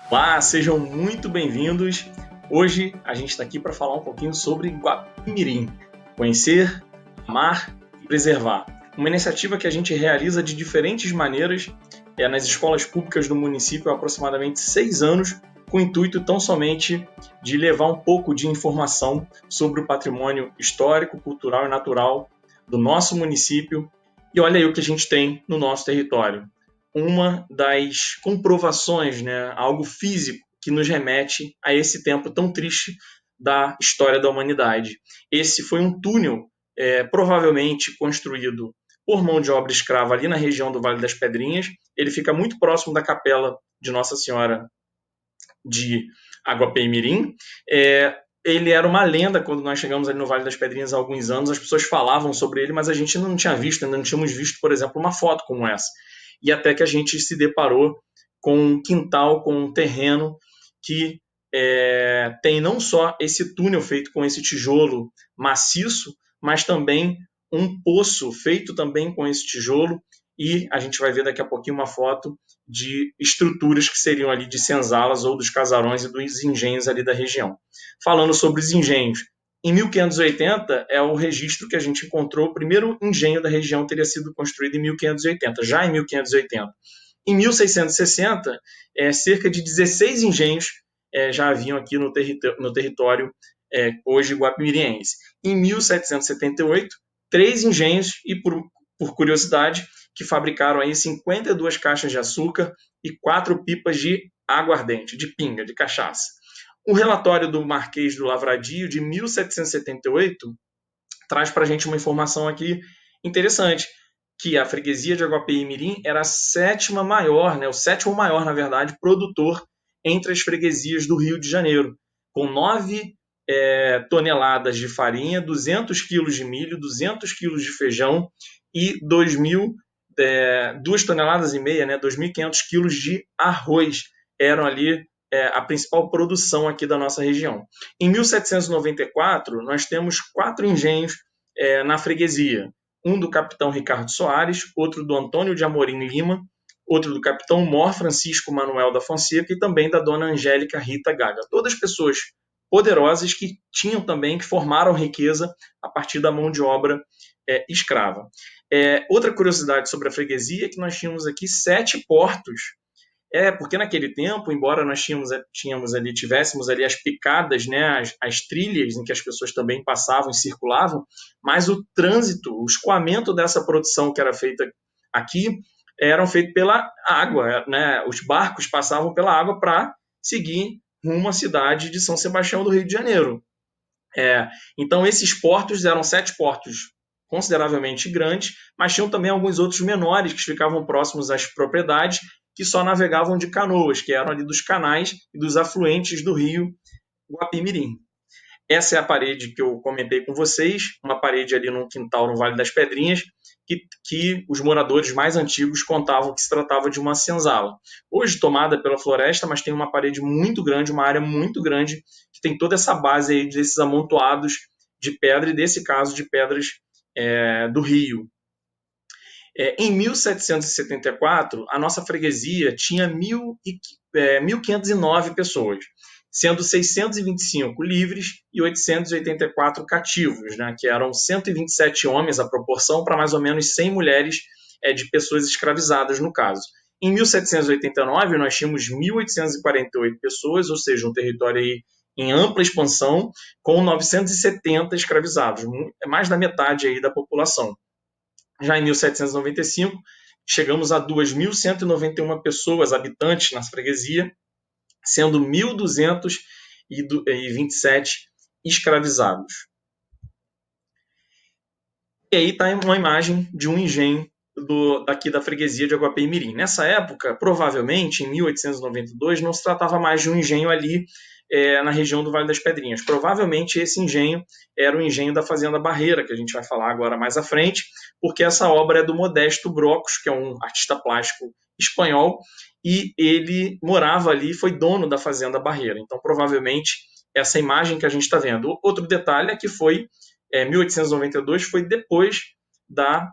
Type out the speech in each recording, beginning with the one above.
Olá, sejam muito bem-vindos. Hoje a gente está aqui para falar um pouquinho sobre Guapimirim. Conhecer, amar e preservar. Uma iniciativa que a gente realiza de diferentes maneiras nas escolas públicas do município há aproximadamente 6 anos, com o intuito tão somente de levar um pouco de informação sobre o patrimônio histórico, cultural e natural do nosso município. E olha aí o que a gente tem no nosso território. Uma das comprovações, algo físico que nos remete a esse tempo tão triste da história da humanidade. Esse foi um túnel provavelmente construído por mão de obra escrava ali na região do Vale das Pedrinhas. Ele fica muito próximo da capela de Nossa Senhora de Guapimirim. Ele era uma lenda quando nós chegamos ali no Vale das Pedrinhas há alguns anos. As pessoas falavam sobre ele, mas a gente ainda não tinha visto, ainda não tínhamos visto, por exemplo, uma foto como essa. E até que a gente se deparou com um quintal, com um terreno que tem não só esse túnel feito com esse tijolo maciço, mas também um poço feito também com esse tijolo, e a gente vai ver daqui a pouquinho uma foto de estruturas que seriam ali de senzalas ou dos casarões e dos engenhos ali da região. Falando sobre os engenhos, em 1580 é o registro que a gente encontrou, o primeiro engenho da região teria sido construído em 1580, já em 1580. Em 1660, cerca de 16 engenhos já haviam aqui no território hoje guapimiriense. Em 1778, 3 engenhos, e por curiosidade, que fabricaram aí 52 caixas de açúcar e 4 pipas de aguardente, de pinga, de cachaça. O relatório do Marquês do Lavradio, de 1778, traz para a gente uma informação aqui interessante, que a freguesia de Guapimirim era a sétima maior, o sétimo maior, na verdade, produtor entre as freguesias do Rio de Janeiro, com 9 toneladas de farinha, 200 quilos de milho, 200 quilos de feijão e 2 toneladas e meia, 2.500 quilos de arroz eram ali a principal produção aqui da nossa região. Em 1794, nós temos 4 engenhos na freguesia. Um do capitão Ricardo Soares, outro do Antônio de Amorim Lima, outro do capitão Mor Francisco Manuel da Fonseca e também da dona Angélica Rita Gaga. Todas pessoas poderosas que tinham também, que formaram riqueza a partir da mão de obra escrava. Outra curiosidade sobre a freguesia é que nós tínhamos aqui 7 portos. Porque naquele tempo, embora nós tivéssemos ali as picadas, as trilhas em que as pessoas também passavam e circulavam, mas o trânsito, o escoamento dessa produção que era feita aqui, eram feitos pela água, Os barcos passavam pela água para seguir rumo à cidade de São Sebastião do Rio de Janeiro. Então, esses portos eram 7 portos consideravelmente grandes, mas tinham também alguns outros menores que ficavam próximos às propriedades, que só navegavam de canoas, que eram ali dos canais e dos afluentes do rio Guapimirim. Essa é a parede que eu comentei com vocês, uma parede ali num quintal no Vale das Pedrinhas, que os moradores mais antigos contavam que se tratava de uma senzala. Hoje tomada pela floresta, mas tem uma parede muito grande, uma área muito grande, que tem toda essa base aí desses amontoados de pedra, e desse caso de pedras do rio. Em 1774, a nossa freguesia tinha 1.509 pessoas, sendo 625 livres e 884 cativos, que eram 127 homens a proporção para mais ou menos 100 mulheres de pessoas escravizadas, no caso. Em 1789, nós tínhamos 1.848 pessoas, ou seja, um território aí em ampla expansão, com 970 escravizados, mais da metade aí da população. Já em 1795, chegamos a 2.191 pessoas, habitantes na freguesia, sendo 1.227 escravizados. E aí está uma imagem de um engenho daqui da freguesia de Guapimirim. Nessa época, provavelmente, em 1892, não se tratava mais de um engenho ali na região do Vale das Pedrinhas. Provavelmente esse engenho era o engenho da Fazenda Barreira, que a gente vai falar agora mais à frente, porque essa obra é do Modesto Brocos, que é um artista plástico espanhol, e ele morava ali, foi dono da Fazenda Barreira. Então, provavelmente, essa imagem que a gente está vendo. Outro detalhe é que 1892 foi depois da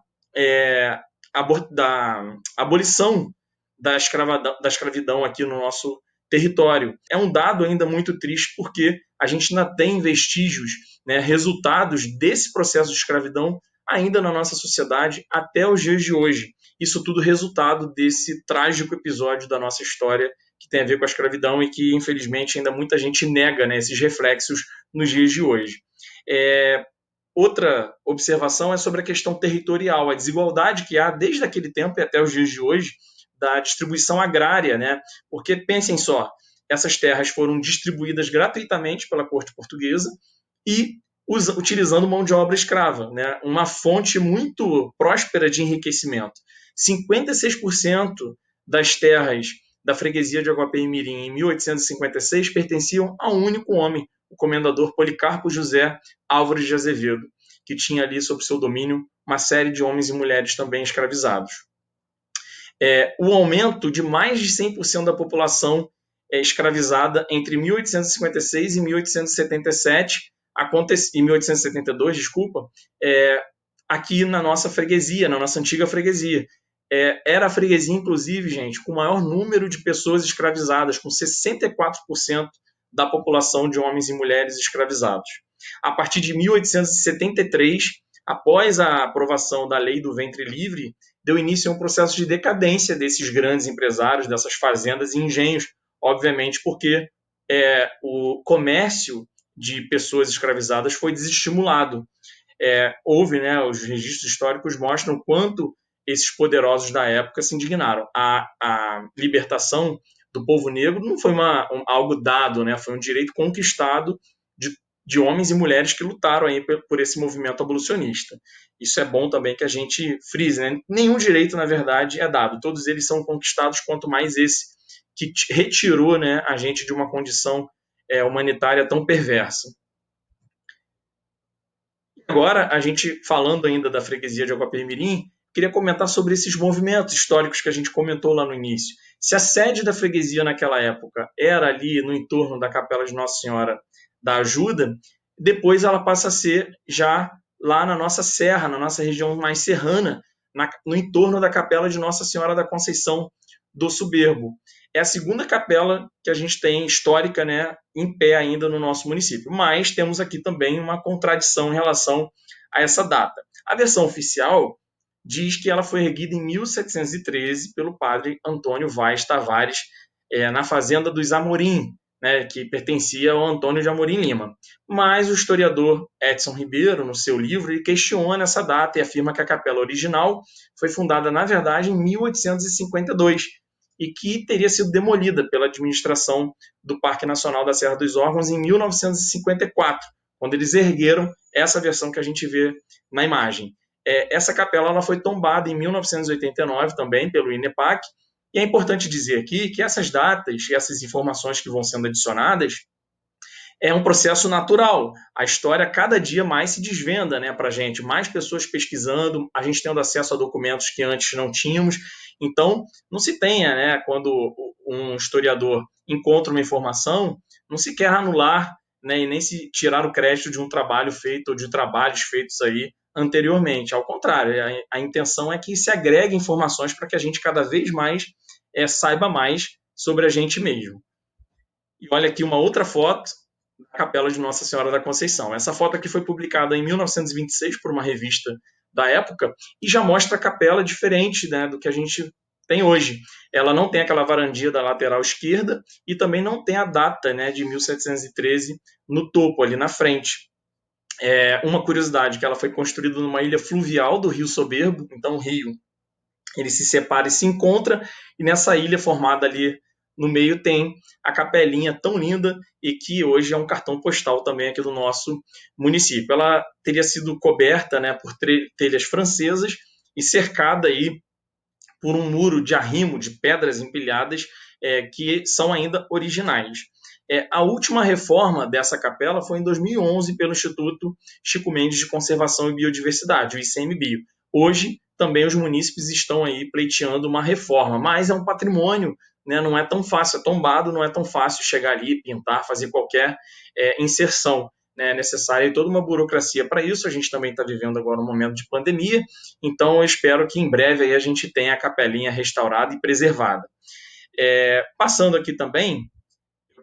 abolição da escravidão aqui no nosso território. É um dado ainda muito triste porque a gente ainda tem vestígios, né, resultados desse processo de escravidão ainda na nossa sociedade até os dias de hoje. Isso tudo resultado desse trágico episódio da nossa história que tem a ver com a escravidão e que, infelizmente, ainda muita gente nega, né, esses reflexos nos dias de hoje. Outra observação é sobre a questão territorial, a desigualdade que há desde aquele tempo e até os dias de hoje da distribuição agrária, né? Porque pensem só, essas terras foram distribuídas gratuitamente pela corte portuguesa e utilizando mão de obra escrava, né? Uma fonte muito próspera de enriquecimento. 56% das terras da freguesia de Aguapé-Mirim em 1856 pertenciam a um único homem, o comendador Policarpo José Álvares de Azevedo, que tinha ali sob seu domínio uma série de homens e mulheres também escravizados. O aumento de mais de 100% da população escravizada entre 1856 e 1877, em 1872, desculpa, aqui na nossa freguesia, na nossa antiga freguesia. Era a freguesia, inclusive, gente, com o maior número de pessoas escravizadas, com 64% da população de homens e mulheres escravizados. A partir de 1873, após a aprovação da Lei do Ventre Livre, deu início a um processo de decadência desses grandes empresários, dessas fazendas e engenhos, obviamente porque o comércio de pessoas escravizadas foi desestimulado. Houve, né, os registros históricos mostram quanto esses poderosos da época se indignaram. A libertação do povo negro não foi algo dado, né, foi um direito conquistado de homens e mulheres que lutaram aí por esse movimento abolicionista. Isso é bom também que a gente frise, né? Nenhum direito, na verdade, é dado. Todos eles são conquistados, quanto mais esse que retirou, né, a gente de uma condição humanitária tão perversa. Agora, a gente, falando ainda da freguesia de Aguapé-Mirim, queria comentar sobre esses movimentos históricos que a gente comentou lá no início. Se a sede da freguesia naquela época era ali no entorno da Capela de Nossa Senhora da Ajuda, depois ela passa a ser já lá na nossa serra, na nossa região mais serrana, no entorno da Capela de Nossa Senhora da Conceição do Soberbo. É a segunda capela que a gente tem histórica, né, em pé ainda no nosso município. Mas temos aqui também uma contradição em relação a essa data. A versão oficial diz que ela foi erguida em 1713 pelo padre Antônio Vaz Tavares, na fazenda dos Amorim, né, que pertencia ao Antônio de Amorim Lima. Mas o historiador Edson Ribeiro, no seu livro, ele questiona essa data e afirma que a capela original foi fundada, na verdade, em 1852 e que teria sido demolida pela administração do Parque Nacional da Serra dos Órgãos em 1954, quando eles ergueram essa versão que a gente vê na imagem. Essa capela ela foi tombada em 1989 também pelo INEPAC, e é importante dizer aqui que essas datas e essas informações que vão sendo adicionadas é um processo natural. A história cada dia mais se desvenda, né, para a gente, mais pessoas pesquisando, a gente tendo acesso a documentos que antes não tínhamos. Então, não se tenha, né, quando um historiador encontra uma informação, não se quer anular, né, e nem se tirar o crédito de um trabalho feito ou de trabalhos feitos aí anteriormente. Ao contrário, a intenção é que se agregue informações para que a gente cada vez mais saiba mais sobre a gente mesmo. E olha aqui uma outra foto da Capela de Nossa Senhora da Conceição. Essa foto aqui foi publicada em 1926 por uma revista da época e já mostra a capela diferente, né, do que a gente tem hoje. Ela não tem aquela varandia da lateral esquerda e também não tem a data, né, de 1713 no topo, ali na frente. Uma curiosidade, que ela foi construída numa ilha fluvial do Rio Soberbo, então o rio ele se separa e se encontra, e nessa ilha formada ali no meio tem a capelinha tão linda e que hoje é um cartão postal também aqui do nosso município. Ela teria sido coberta, né, por telhas francesas e cercada aí por um muro de arrimo de pedras empilhadas que são ainda originais. A última reforma dessa capela foi em 2011 pelo Instituto Chico Mendes de Conservação e Biodiversidade, o ICMBio. Hoje, também os munícipes estão aí pleiteando uma reforma, mas é um patrimônio, né, não é tão fácil, é tombado, não é tão fácil chegar ali, pintar, fazer qualquer inserção. É necessária toda uma burocracia para isso. A gente também está vivendo agora um momento de pandemia, então eu espero que em breve aí a gente tenha a capelinha restaurada e preservada. Passando aqui também,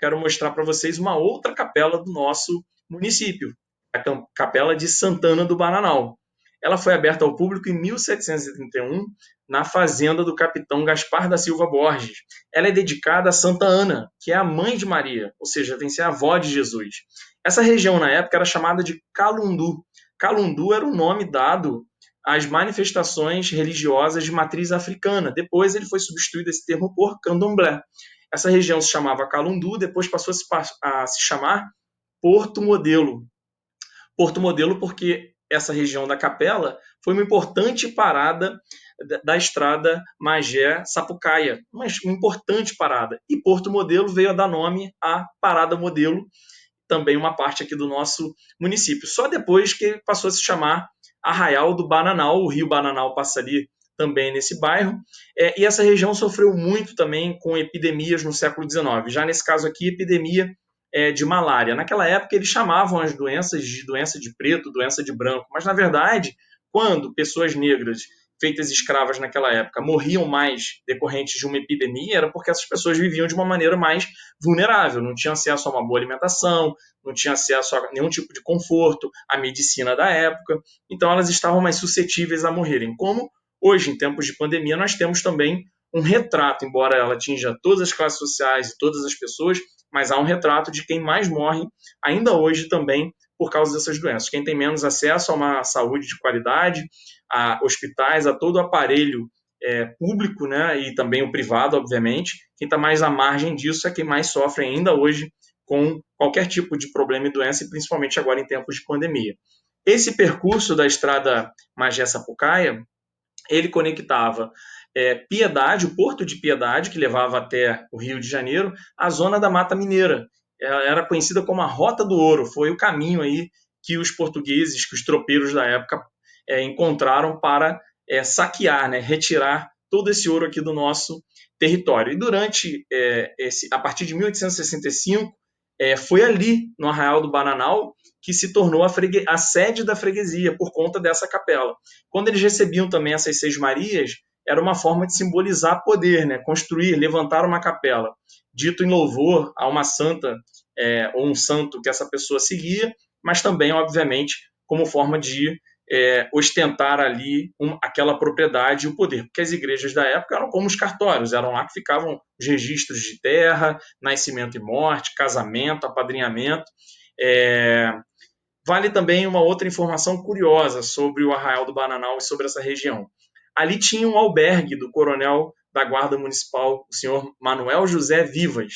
quero mostrar para vocês uma outra capela do nosso município, a Capela de Santana do Bananal. Ela foi aberta ao público em 1731, na fazenda do capitão Gaspar da Silva Borges. Ela é dedicada a Santa Ana, que é a mãe de Maria, ou seja, vem ser a avó de Jesus. Essa região, na época, era chamada de Calundu. Calundu era o nome dado às manifestações religiosas de matriz africana. Depois ele foi substituído esse termo por candomblé. Essa região se chamava Calundu, depois passou a se chamar Porto Modelo. Porto Modelo porque essa região da capela foi uma importante parada da estrada Magé-Sapucaia, uma importante parada. E Porto Modelo veio a dar nome à Parada Modelo, também uma parte aqui do nosso município. Só depois que passou a se chamar Arraial do Bananal, o rio Bananal passa ali também nesse bairro, e essa região sofreu muito também com epidemias no século XIX. Já nesse caso aqui, epidemia de malária. Naquela época, eles chamavam as doenças de doença de preto, doença de branco, mas, na verdade, quando pessoas negras feitas escravas naquela época morriam mais decorrentes de uma epidemia, era porque essas pessoas viviam de uma maneira mais vulnerável, não tinham acesso a uma boa alimentação, não tinham acesso a nenhum tipo de conforto, à medicina da época, então elas estavam mais suscetíveis a morrerem. Como hoje, em tempos de pandemia, nós temos também um retrato, embora ela atinja todas as classes sociais e todas as pessoas, mas há um retrato de quem mais morre ainda hoje também por causa dessas doenças. Quem tem menos acesso a uma saúde de qualidade, a hospitais, a todo o aparelho público, né, e também o privado, obviamente, quem está mais à margem disso é quem mais sofre ainda hoje com qualquer tipo de problema e doença, e principalmente agora em tempos de pandemia. Esse percurso da estrada Magé-Sapucaia, ele conectava Piedade, o Porto de Piedade, que levava até o Rio de Janeiro, a zona da Mata Mineira. Ela era conhecida como a Rota do Ouro, foi o caminho aí que os portugueses, que os tropeiros da época encontraram para saquear, né, retirar todo esse ouro aqui do nosso território. E durante, a partir de 1865, foi ali, no Arraial do Bananal, que se tornou a sede da freguesia, por conta dessa capela. Quando eles recebiam também essas Seis Marias, era uma forma de simbolizar poder, né? Construir, levantar uma capela, dito em louvor a uma santa ou um santo que essa pessoa seguia, mas também, obviamente, como forma de ostentar ali aquela propriedade e o poder, porque as igrejas da época eram como os cartórios, eram lá que ficavam os registros de terra, nascimento e morte, casamento, apadrinhamento. Vale também uma outra informação curiosa sobre o Arraial do Bananal e sobre essa região. Ali tinha um albergue do coronel da Guarda Municipal, o senhor Manuel José Vivas.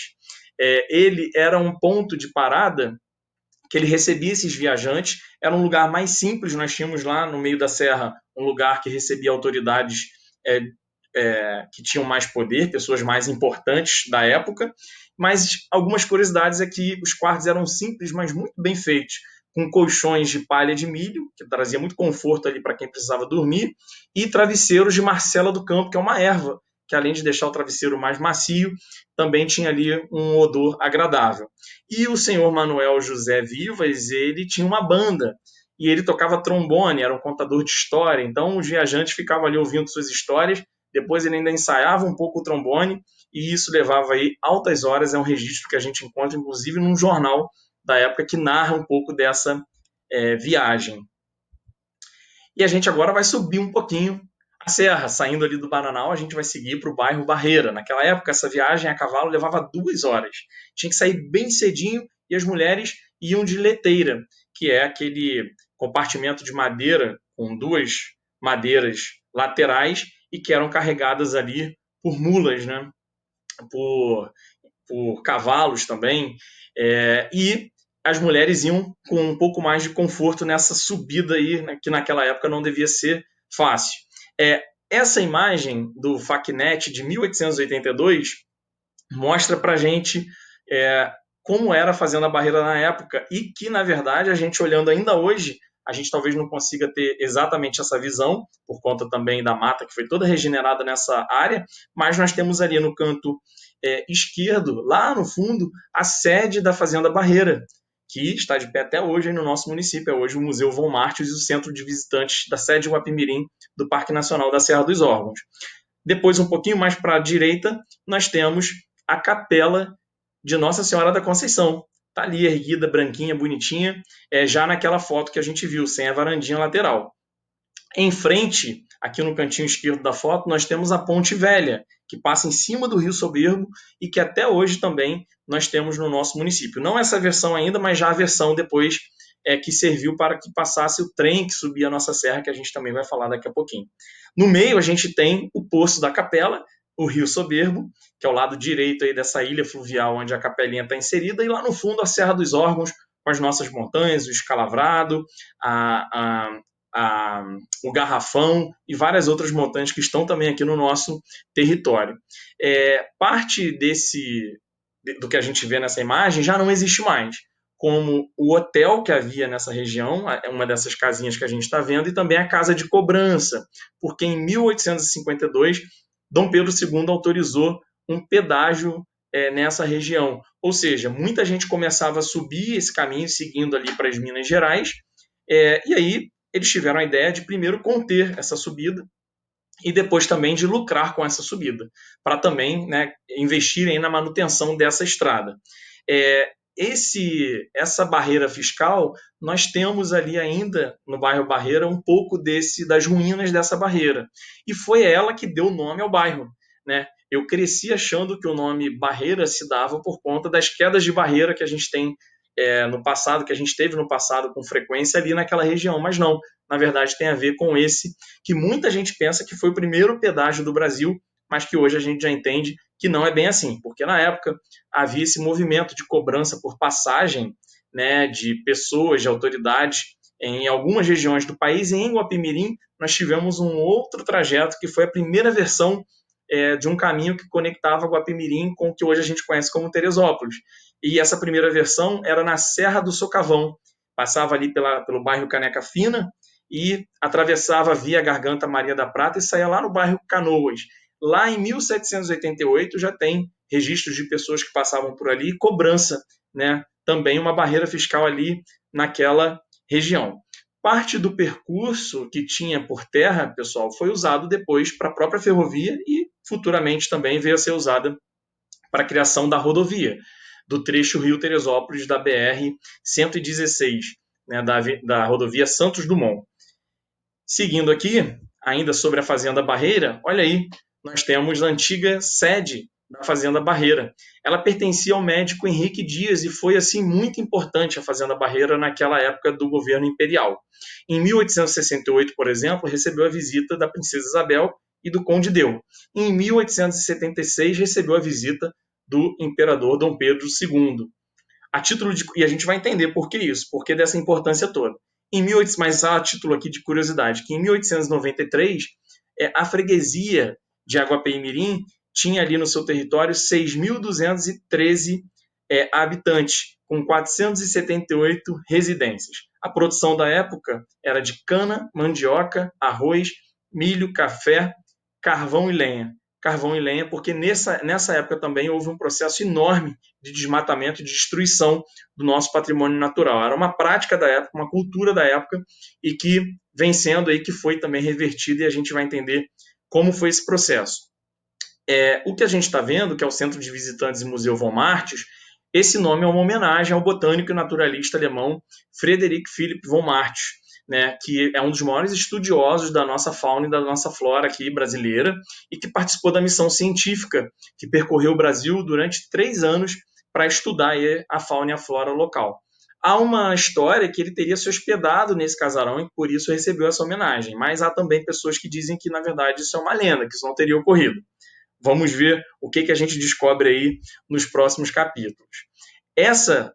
Ele era um ponto de parada que ele recebia esses viajantes, era um lugar mais simples, nós tínhamos lá no meio da serra um lugar que recebia autoridades que tinham mais poder, pessoas mais importantes da época, mas algumas curiosidades é que os quartos eram simples, mas muito bem feitos, com colchões de palha de milho, que trazia muito conforto ali para quem precisava dormir, e travesseiros de Marcela do Campo, que é uma erva, que além de deixar o travesseiro mais macio, também tinha ali um odor agradável. E o senhor Manuel José Vivas, ele tinha uma banda, e ele tocava trombone, era um contador de história, então os viajantes ficavam ali ouvindo suas histórias, depois ele ainda ensaiava um pouco o trombone, e isso levava aí altas horas, é um registro que a gente encontra, inclusive, num jornal da época que narra um pouco dessa viagem. E a gente agora vai subir um pouquinho a serra, saindo ali do Bananal, a gente vai seguir para o bairro Barreira. Naquela época, essa viagem a cavalo levava 2 horas. Tinha que sair bem cedinho e as mulheres iam de leteira, que é aquele compartimento de madeira com 2 madeiras laterais e que eram carregadas ali por mulas, né? por cavalos também. E as mulheres iam com um pouco mais de conforto nessa subida aí, né, que naquela época não devia ser fácil. Essa imagem do FACNet de 1882 mostra para a gente como era a Fazenda Barreira na época e que, na verdade, a gente olhando ainda hoje, a gente talvez não consiga ter exatamente essa visão, por conta também da mata que foi toda regenerada nessa área, mas nós temos ali no canto esquerdo, lá no fundo, a sede da Fazenda Barreira, que está de pé até hoje no nosso município. É hoje o Museu Von Martius e o centro de visitantes da sede Guapimirim do Parque Nacional da Serra dos Órgãos. Depois, um pouquinho mais para a direita, nós temos a Capela de Nossa Senhora da Conceição. Está ali erguida, branquinha, bonitinha, já naquela foto que a gente viu, sem a varandinha lateral. Em frente, aqui no cantinho esquerdo da foto, nós temos a Ponte Velha, que passa em cima do Rio Soberbo e que até hoje também nós temos no nosso município. Não essa versão ainda, mas já a versão depois que serviu para que passasse o trem que subia a nossa serra, que a gente também vai falar daqui a pouquinho. No meio, a gente tem o Poço da Capela, o Rio Soberbo, que é o lado direito aí dessa ilha fluvial onde a capelinha está inserida, e lá no fundo a Serra dos Órgãos, com as nossas montanhas, o Escalavrado, o Garrafão e várias outras montanhas que estão também aqui no nosso território. Parte do que a gente vê nessa imagem já não existe mais, como o hotel que havia nessa região, uma dessas casinhas que a gente está vendo, e também a Casa de Cobrança, porque em 1852, Dom Pedro II autorizou um pedágio nessa região. Ou seja, muita gente começava a subir esse caminho, seguindo ali para as Minas Gerais, e aí eles tiveram a ideia de primeiro conter essa subida e depois também de lucrar com essa subida, para também, né, investirem na manutenção dessa estrada. Essa barreira fiscal, nós temos ali ainda no bairro Barreira um pouco das ruínas dessa barreira. E foi ela que deu nome ao bairro, né? Eu cresci achando que o nome Barreira se dava por conta das quedas de barreira que a gente tem no passado, que a gente teve no passado com frequência ali naquela região, mas não, na verdade tem a ver com esse, que muita gente pensa que foi o primeiro pedágio do Brasil, mas que hoje a gente já entende que não é bem assim, porque na época havia esse movimento de cobrança por passagem, né, de pessoas, de autoridades em algumas regiões do país, e em Guapimirim nós tivemos um outro trajeto que foi a primeira versão de um caminho que conectava Guapimirim com o que hoje a gente conhece como Teresópolis. E essa primeira versão era na Serra do Socavão, passava ali pelo bairro Caneca Fina e atravessava via Garganta Maria da Prata e saía lá no bairro Canoas. Lá em 1788 já tem registros de pessoas que passavam por ali e cobrança, né? Também uma barreira fiscal ali naquela região. Parte do percurso que tinha por terra, pessoal, foi usado depois para a própria ferrovia e futuramente também veio a ser usada para a criação da rodovia, do trecho Rio-Teresópolis da BR-116, né, da rodovia Santos Dumont. Seguindo aqui, ainda sobre a Fazenda Barreira, olha aí, nós temos a antiga sede da Fazenda Barreira. Ela pertencia ao médico Henrique Dias e foi assim muito importante a Fazenda Barreira naquela época do governo imperial. Em 1868, por exemplo, recebeu a visita da Princesa Isabel e do Conde Deu. Em 1876, recebeu a visita do imperador Dom Pedro II. E a gente vai entender por que isso, por que dessa importância toda. Mas há título aqui de curiosidade, que em 1893, a freguesia de Aguapimirim tinha ali no seu território 6.213 habitantes, com 478 residências. A produção da época era de cana, mandioca, arroz, milho, café, carvão e lenha. Carvão e lenha, porque nessa época também houve um processo enorme de desmatamento e de destruição do nosso patrimônio natural. Era uma prática da época, uma cultura da época, e que vem sendo aí, que foi também revertida, e a gente vai entender como foi esse processo. O que a gente está vendo, que é o Centro de Visitantes e Museu von Martius, esse nome é uma homenagem ao botânico e naturalista alemão Frederick Philipp von Martius, né, que é um dos maiores estudiosos da nossa fauna e da nossa flora aqui brasileira e que participou da missão científica que percorreu o Brasil durante 3 anos para estudar aí a fauna e a flora local. Há uma história que ele teria se hospedado nesse casarão e por isso recebeu essa homenagem, mas há também pessoas que dizem que, na verdade, isso é uma lenda, que isso não teria ocorrido. Vamos ver o que a gente descobre aí nos próximos capítulos. Essa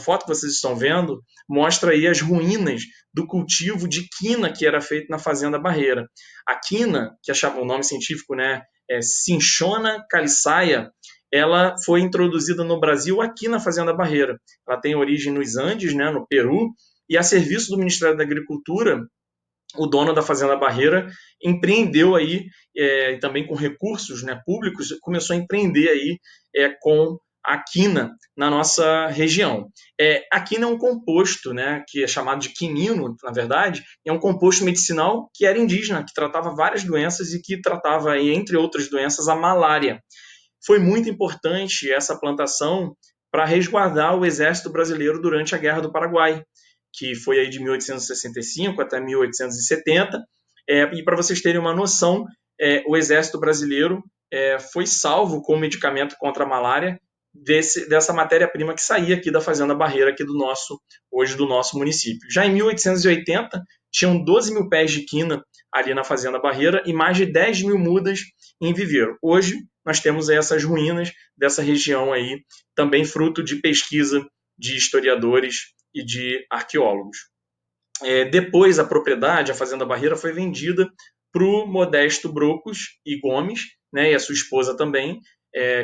foto que vocês estão vendo mostra aí as ruínas do cultivo de quina que era feito na Fazenda Barreira. A quina, que achava o nome científico, né, Cinchona caliçaia, ela foi introduzida no Brasil aqui na Fazenda Barreira. Ela tem origem nos Andes, né, no Peru, e a serviço do Ministério da Agricultura, o dono da Fazenda Barreira empreendeu aí, também com recursos, né, públicos, começou a empreender aí com a quina na nossa região. A quina é um composto, né, que é chamado de quinino, na verdade, é um composto medicinal que era indígena, que tratava várias doenças e que tratava, entre outras doenças, a malária. foi muito importante essa plantação para resguardar o exército brasileiro durante a Guerra do Paraguai, que foi aí de 1865 até 1870. E para vocês terem uma noção, o exército brasileiro foi salvo com medicamento contra a malária dessa matéria-prima que saía aqui da Fazenda Barreira, aqui hoje do nosso município. Já em 1880, tinham 12 mil pés de quina ali na Fazenda Barreira e mais de 10 mil mudas em viveiro. Hoje, nós temos aí essas ruínas dessa região aí, também fruto de pesquisa de historiadores e de arqueólogos. Depois, a propriedade, a Fazenda Barreira, foi vendida para o Modesto Brocos e Gomes, né, e a sua esposa também,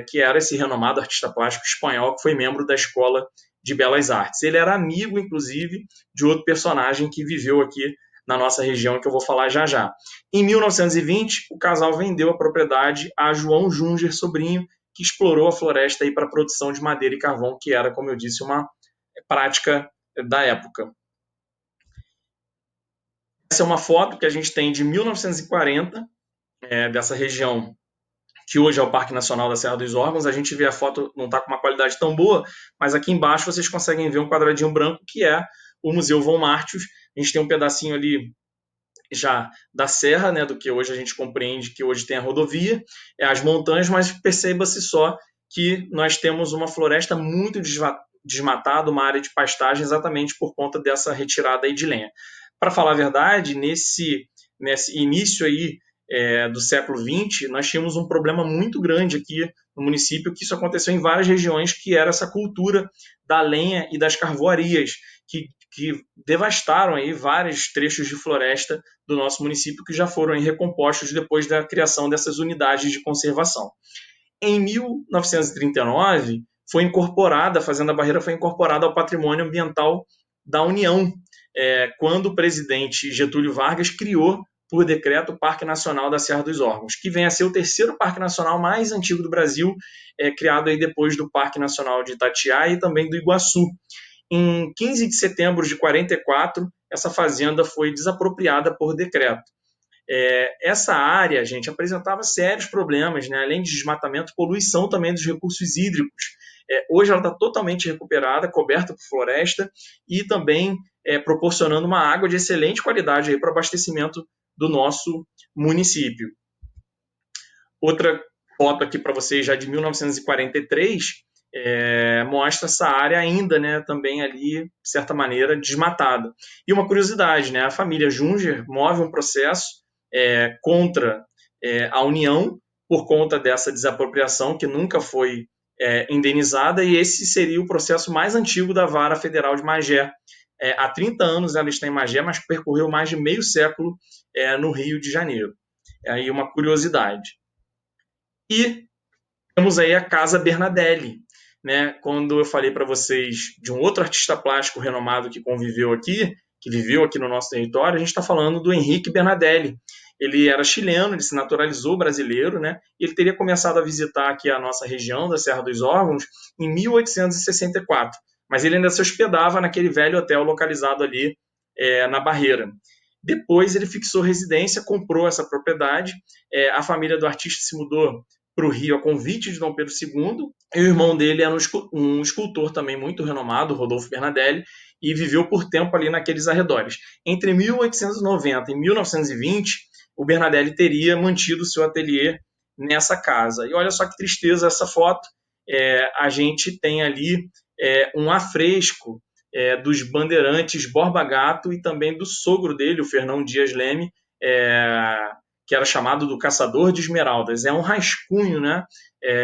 que era esse renomado artista plástico espanhol que foi membro da Escola de Belas Artes. Ele era amigo, inclusive, de outro personagem que viveu aqui na nossa região, que eu vou falar já já. Em 1920, o casal vendeu a propriedade a João Junger Sobrinho, que explorou a floresta para a produção de madeira e carvão, que era, como eu disse, uma prática da época. Essa é uma foto que a gente tem de 1940, dessa região que hoje é o Parque Nacional da Serra dos Órgãos. A gente vê a foto, não está com uma qualidade tão boa, mas aqui embaixo vocês conseguem ver um quadradinho branco que é o Museu Von Martius. A gente tem um pedacinho ali já da serra, né, do que hoje a gente compreende que hoje tem a rodovia, as montanhas, mas perceba-se só que nós temos uma floresta muito desmatada, uma área de pastagem, exatamente por conta dessa retirada aí de lenha. Para falar a verdade, nesse início aí do século XX, nós tínhamos um problema muito grande aqui no município, que isso aconteceu em várias regiões, que era essa cultura da lenha e das carvoarias, que devastaram aí vários trechos de floresta do nosso município, que já foram aí recompostos depois da criação dessas unidades de conservação. Em 1939, a Fazenda Barreira foi incorporada ao patrimônio ambiental da União, quando o presidente Getúlio Vargas criou, por decreto, o Parque Nacional da Serra dos Órgãos, que vem a ser o terceiro parque nacional mais antigo do Brasil, criado aí depois do Parque Nacional de Itatiaia e também do Iguaçu. Em 15 de setembro de 1944, essa fazenda foi desapropriada por decreto. Essa área, gente, apresentava sérios problemas, né? Além de desmatamento, poluição também dos recursos hídricos. Hoje ela está totalmente recuperada, coberta por floresta e também proporcionando uma água de excelente qualidade para o abastecimento do nosso município. Outra foto aqui para vocês, já de 1943, mostra essa área ainda, né, também ali, de certa maneira, desmatada. E uma curiosidade, né, a família Junger move um processo contra a União por conta dessa desapropriação que nunca foi indenizada, e esse seria o processo mais antigo da Vara Federal de Magé. Há 30 anos ela está em Magé, mas percorreu mais de meio século no Rio de Janeiro. Aí uma curiosidade. E temos aí a Casa Bernadelli, né? Quando eu falei para vocês de um outro artista plástico renomado que viveu aqui no nosso território, a gente está falando do Henrique Bernadelli. Ele era chileno, ele se naturalizou brasileiro, né? E ele teria começado a visitar aqui a nossa região da Serra dos Órgãos em 1864. Mas ele ainda se hospedava naquele velho hotel localizado ali na Barreira. Depois ele fixou residência, comprou essa propriedade, a família do artista se mudou para o Rio a convite de Dom Pedro II, e o irmão dele era um escultor também muito renomado, Rodolfo Bernadelli, e viveu por tempo ali naqueles arredores. Entre 1890 e 1920, o Bernadelli teria mantido seu ateliê nessa casa. E olha só que tristeza essa foto, a gente tem ali um afresco dos bandeirantes Borba Gato e também do sogro dele, o Fernão Dias Leme, que era chamado do Caçador de Esmeraldas. É um rascunho, né,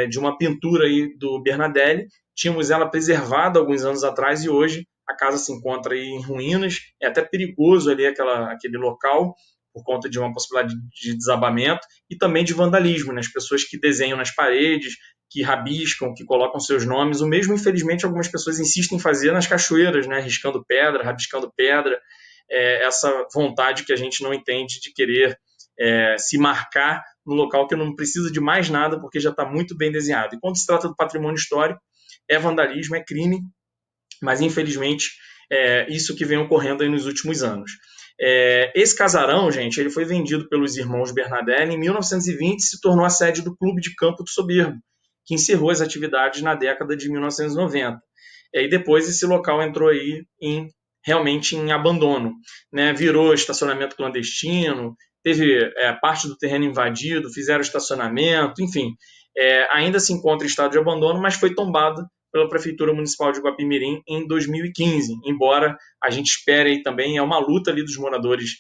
de uma pintura aí do Bernadelli. Tínhamos ela preservada alguns anos atrás e hoje a casa se encontra aí em ruínas. É até perigoso ali aquele local por conta de uma possibilidade de desabamento e também de vandalismo, né? As pessoas que desenham nas paredes, que rabiscam, que colocam seus nomes. O mesmo, infelizmente, algumas pessoas insistem em fazer nas cachoeiras, né? Riscando pedra, rabiscando pedra. Essa vontade que a gente não entende de querer se marcar no local que não precisa de mais nada porque já está muito bem desenhado. E quando se trata do patrimônio histórico, é vandalismo, é crime, mas infelizmente isso que vem ocorrendo aí nos últimos anos. Esse casarão, gente, ele foi vendido pelos irmãos Bernadelli em 1920 e se tornou a sede do Clube de Campo do Soberbo, que encerrou as atividades na década de 1990. E depois esse local entrou aí realmente em abandono, né? Virou estacionamento clandestino, teve parte do terreno invadido, fizeram estacionamento, enfim, ainda se encontra em estado de abandono, mas foi tombado pela Prefeitura Municipal de Guapimirim em 2015, embora a gente espere aí também, é uma luta ali dos moradores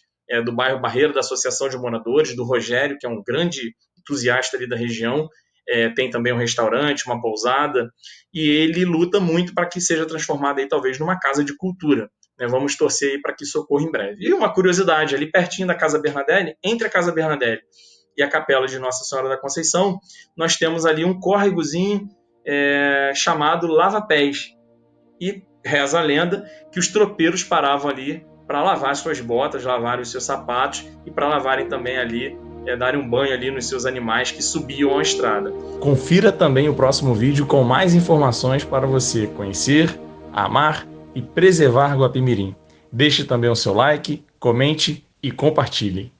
do bairro Barreiro, da Associação de Moradores, do Rogério, que é um grande entusiasta ali da região, tem também um restaurante, uma pousada, e ele luta muito para que seja transformada aí talvez numa casa de cultura. Vamos torcer aí para que isso ocorra em breve. E uma curiosidade, ali pertinho da Casa Bernardelli, entre a Casa Bernardelli e a Capela de Nossa Senhora da Conceição, nós temos ali um córregozinho chamado Lava Pés. E reza a lenda que os tropeiros paravam ali para lavar suas botas, lavarem os seus sapatos e para lavarem também ali, darem um banho ali nos seus animais que subiam a estrada. Confira também o próximo vídeo com mais informações para você conhecer, amar e preservar Guapimirim. Deixe também o seu like, comente e compartilhe.